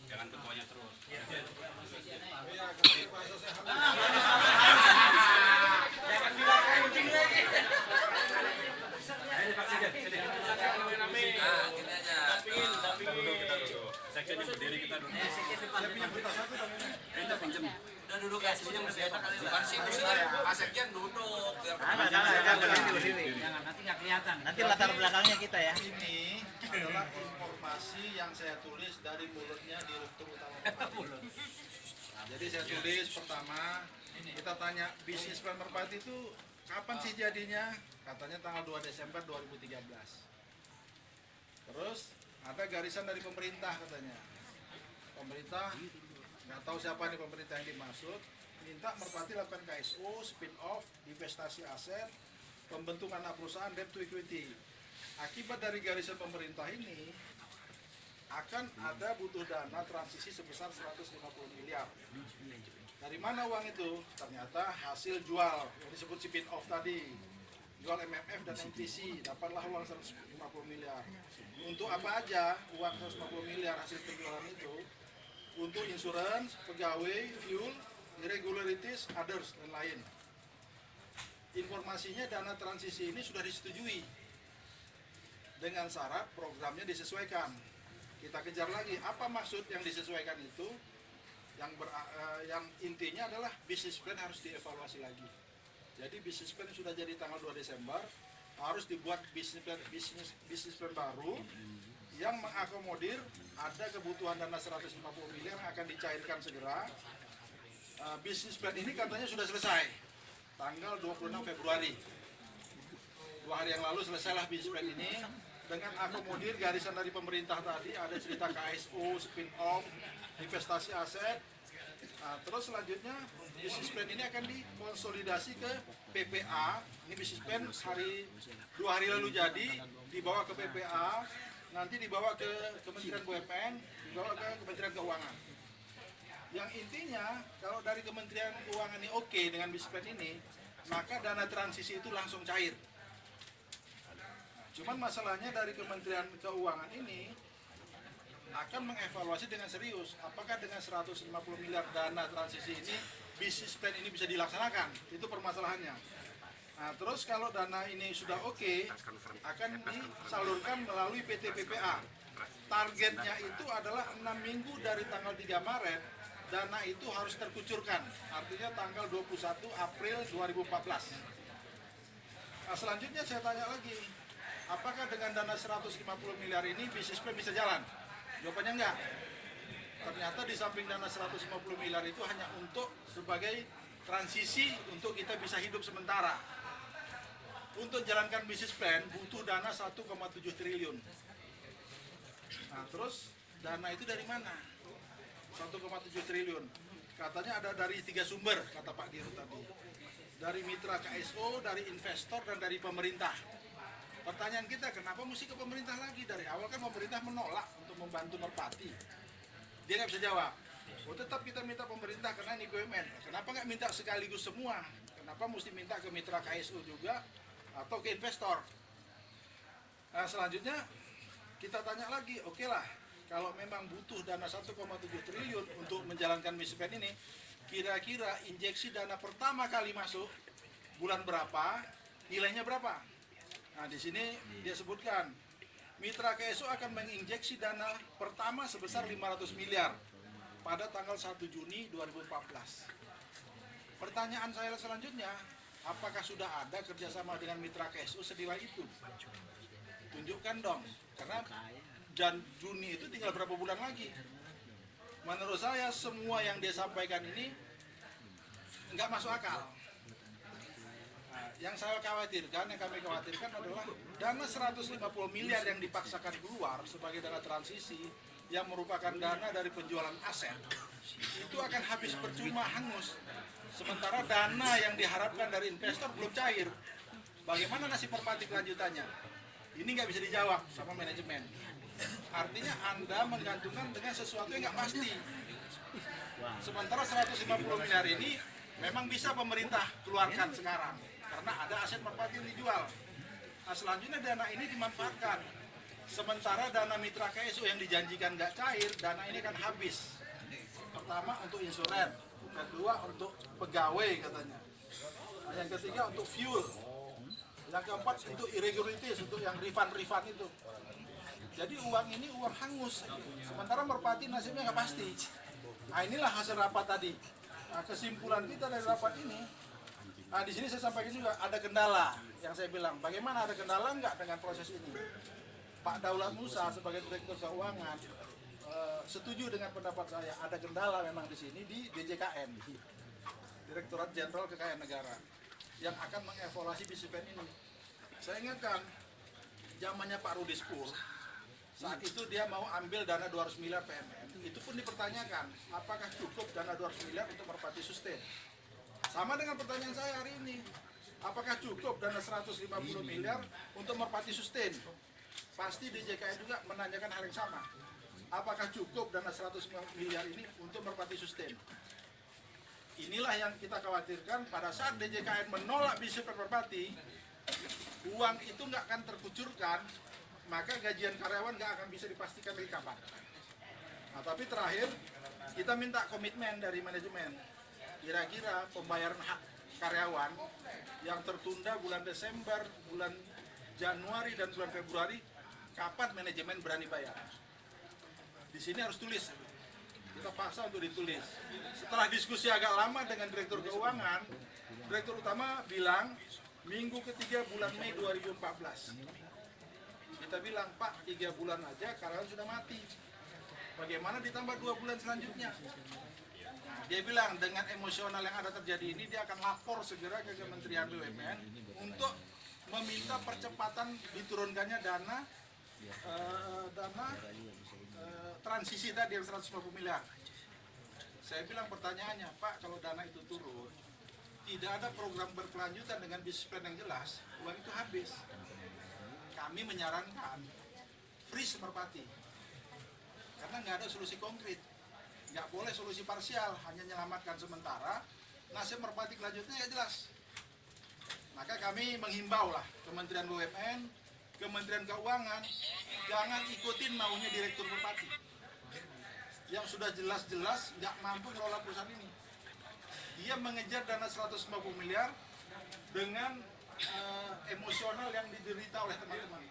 Jangan ketuanya terus. Jangan bilang anjing lagi. Ayo Pak Sekjen, sini. Gini aja. Sekjennya berdiri kita dulu. Saya punya berita satu dong ini. Kita pinjem. Udah duduk aslinya masih enak kali lah. Situ sih Pak Sekjen duduk. Biar Jangan, nanti nggak kelihatan. Nanti latar belakangnya kita ya. Ini adalah informasi yang saya tulis dari mulutnya Direktur Utama Merpati. Nah, jadi saya tulis pertama, kita tanya bisnis plan Merpati itu kapan sih jadinya? Katanya tanggal 2 Desember 2013. Terus ada garisan dari pemerintah katanya. Pemerintah, nggak tahu siapa nih pemerintah yang dimaksud, minta Merpati lakukan KSO, spin off, divestasi aset, pembentukan anak perusahaan, debt to equity. Akibat dari garisan pemerintah ini akan ada butuh dana transisi sebesar 150 miliar. Dari mana uang itu? Ternyata hasil jual yang disebut spin off tadi. Jual MMF dan MTC, dapatlah uang 150 miliar. Untuk apa aja uang 150 miliar hasil penjualan itu? Untuk insurans, pegawai, fuel, irregularities, others, dan lain. Informasinya dana transisi ini sudah disetujui dengan syarat programnya disesuaikan. Kita kejar lagi, apa maksud yang disesuaikan itu? Yang intinya adalah bisnis plan harus dievaluasi lagi. Jadi bisnis plan sudah jadi tanggal 2 Desember, harus dibuat bisnis plan baru yang mengakomodir ada kebutuhan dana 150 miliar yang akan dicairkan segera. Bisnis plan ini katanya sudah selesai tanggal 26 Februari. 2 hari yang lalu selesailah bisnis plan ini dengan akomodir garisan dari pemerintah tadi, ada cerita KSO, spin off, investasi aset. Nah, terus selanjutnya bisnis plan ini akan dikonsolidasi ke PPA. Ini bisnis plan 2 hari lalu jadi, dibawa ke PPA, nanti dibawa ke Kementerian BUMN, dibawa ke Kementerian Keuangan. Yang intinya kalau dari Kementerian Keuangan ini oke dengan bisnis plan ini, maka dana transisi itu langsung cair. Cuman masalahnya dari Kementerian Keuangan ini akan mengevaluasi dengan serius apakah dengan 150 miliar dana transisi ini bisnis plan ini bisa dilaksanakan. Itu permasalahannya. Nah, terus kalau dana ini sudah oke, akan disalurkan melalui PT PPA. Targetnya itu adalah 6 minggu dari tanggal 3 Maret dana itu harus terkucurkan. Artinya tanggal 21 April 2014. Nah, selanjutnya saya tanya lagi, apakah dengan dana 150 miliar ini bisnis plan bisa jalan? Jawabannya enggak. Ternyata di samping dana 150 miliar itu hanya untuk sebagai transisi untuk kita bisa hidup sementara. Untuk jalankan bisnis plan butuh dana 1,7 triliun. Nah, terus dana itu dari mana? 1,7 triliun. Katanya ada dari 3 sumber, kata Pak Dirut tadi. Dari mitra KSO, dari investor, dan dari pemerintah. Pertanyaan kita, kenapa mesti ke pemerintah lagi? Dari awal kan pemerintah menolak untuk membantu Merpati. Dia nggak bisa jawab. Oh, tetap kita minta pemerintah karena ini BUMN. Kenapa nggak minta sekaligus semua? Kenapa mesti minta ke mitra KSU juga atau ke investor? Nah, selanjutnya kita tanya lagi, oke lah, kalau memang butuh dana 1,7 triliun untuk menjalankan misi plan ini, kira-kira injeksi dana pertama kali masuk bulan berapa, nilainya berapa? Nah, di sini dia sebutkan mitra KSO akan menginjeksi dana pertama sebesar 500 miliar pada tanggal 1 Juni 2014. Pertanyaan saya selanjutnya, apakah sudah ada kerjasama dengan mitra KSO senilai itu? Tunjukkan dong, karena Juni itu tinggal berapa bulan lagi. Menurut saya semua yang dia sampaikan ini nggak masuk akal. Yang saya khawatirkan, yang kami khawatirkan adalah dana 150 miliar yang dipaksakan keluar sebagai dana transisi yang merupakan dana dari penjualan aset itu akan habis percuma, hangus. Sementara dana yang diharapkan dari investor belum cair. Bagaimana nasib Merpati kelanjutannya? Ini nggak bisa dijawab sama manajemen. Artinya Anda menggantungkan dengan sesuatu yang nggak pasti. Sementara 150 miliar ini memang bisa pemerintah keluarkan sekarang karena ada aset Merpati yang dijual. Nah, selanjutnya dana ini dimanfaatkan. Sementara dana mitra KSU yang dijanjikan nggak cair, dana ini kan habis. Pertama untuk insuran, kedua untuk pegawai katanya. Nah, yang ketiga untuk fuel. Yang keempat untuk irregularities, untuk yang refund itu. Jadi uang ini uang hangus. Sementara Merpati nasibnya nggak pasti. Nah inilah hasil rapat tadi. Nah, kesimpulan kita dari rapat ini, nah di sini saya sampaikan juga ada kendala yang saya bilang. Bagaimana ada kendala nggak dengan proses ini? Pak Daulat Musa sebagai Direktur Keuangan setuju dengan pendapat saya. Ada kendala memang di sini di DJKN, Direktorat Jenderal Kekayaan Negara, yang akan mengevaluasi BISIPEN ini. Saya ingatkan zamannya Pak Rudi Spur, saat itu dia mau ambil dana 200 miliar PMN, itu pun dipertanyakan apakah cukup dana 200 miliar untuk Merpati sustain. Sama dengan pertanyaan saya hari ini, apakah cukup dana 150 miliar untuk Merpati sustain? Pasti DJKN juga menanyakan hal yang sama. Apakah cukup dana 100 miliar ini untuk Merpati sustain? Inilah yang kita khawatirkan pada saat DJKN menolak BISIPEN Merpati, uang itu nggak akan terkucurkan, maka gajian karyawan nggak akan bisa dipastikan dari kapan. Nah, tapi terakhir kita minta komitmen dari manajemen. Kira-kira pembayaran hak karyawan yang tertunda bulan Desember, bulan Januari dan bulan Februari, kapan manajemen berani bayar? Di sini harus tulis. Kita paksa untuk ditulis. Setelah diskusi agak lama dengan Direktur Keuangan, Direktur Utama bilang minggu ketiga bulan Mei 2014. Kita bilang, Pak, 3 bulan aja karyawan sudah mati. Bagaimana ditambah 2 bulan selanjutnya? Nah, dia bilang dengan emosional yang ada terjadi ini, dia akan lapor segera ke Kementerian BUMN untuk meminta percepatan diturunkannya dana transisi tadi yang 150 miliar. Saya bilang pertanyaannya, Pak, kalau dana itu turun, tidak ada program berkelanjutan dengan BISIPEN yang jelas, uang itu habis. Kami menyarankan freeze Merpati, karena nggak ada solusi konkret, nggak boleh solusi parsial, hanya menyelamatkan sementara. Nasib Merpati kelanjutnya ya jelas. Maka kami menghimbau lah Kementerian BUMN, Kementerian Keuangan, jangan ikutin maunya Direktur Merpati yang sudah jelas-jelas nggak mampu mengelola perusahaan ini. Dia mengejar dana 150 miliar dengan emosional yang diderita oleh teman-teman.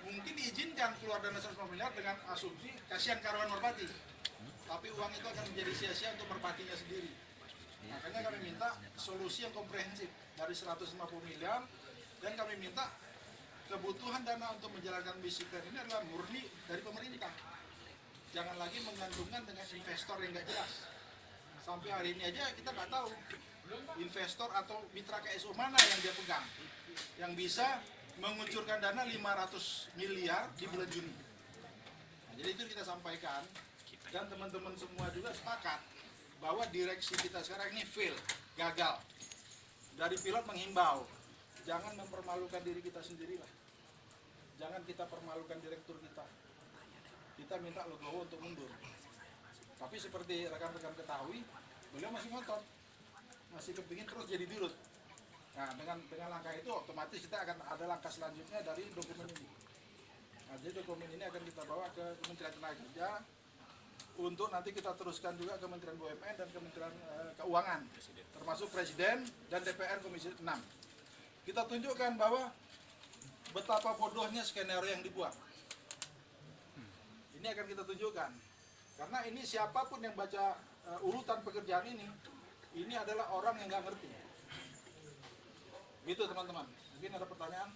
Mungkin diizinkan keluar dana 150 miliar dengan asumsi kasihan karyawan Merpati, tapi uang itu akan menjadi sia-sia untuk Merpatinya sendiri. Makanya kami minta solusi yang komprehensif dari 150 miliar, dan kami minta kebutuhan dana untuk menjalankan BISIPEN ini adalah murni dari pemerintah. Jangan lagi menggantungkan dengan investor yang nggak jelas. Sampai hari ini aja kita nggak tahu investor atau mitra KSU mana yang dia pegang yang bisa mengucurkan dana 500 miliar di bulan Juni. Nah, jadi itu kita sampaikan, dan teman-teman semua juga sepakat bahwa direksi kita sekarang ini fail, gagal. Dari pilot menghimbau, jangan mempermalukan diri kita sendirilah. Jangan kita permalukan direktur kita. Kita minta Legowo untuk mundur. Tapi seperti rekan-rekan ketahui, beliau masih ngotot, masih kepingin terus jadi dirut. Nah, dengan langkah itu otomatis kita akan ada langkah selanjutnya dari dokumen ini. Nah, jadi dokumen ini akan kita bawa ke Kementerian Tenaga Kerja untuk nanti kita teruskan juga Kementerian BUMN dan Kementerian Keuangan, termasuk Presiden dan DPR Komisi 6. Kita tunjukkan bahwa betapa bodohnya skenario yang dibuat. Ini akan kita tunjukkan. Karena ini siapapun yang baca urutan pekerjaan ini adalah orang yang nggak ngerti. Gitu teman-teman. Mungkin ada pertanyaan?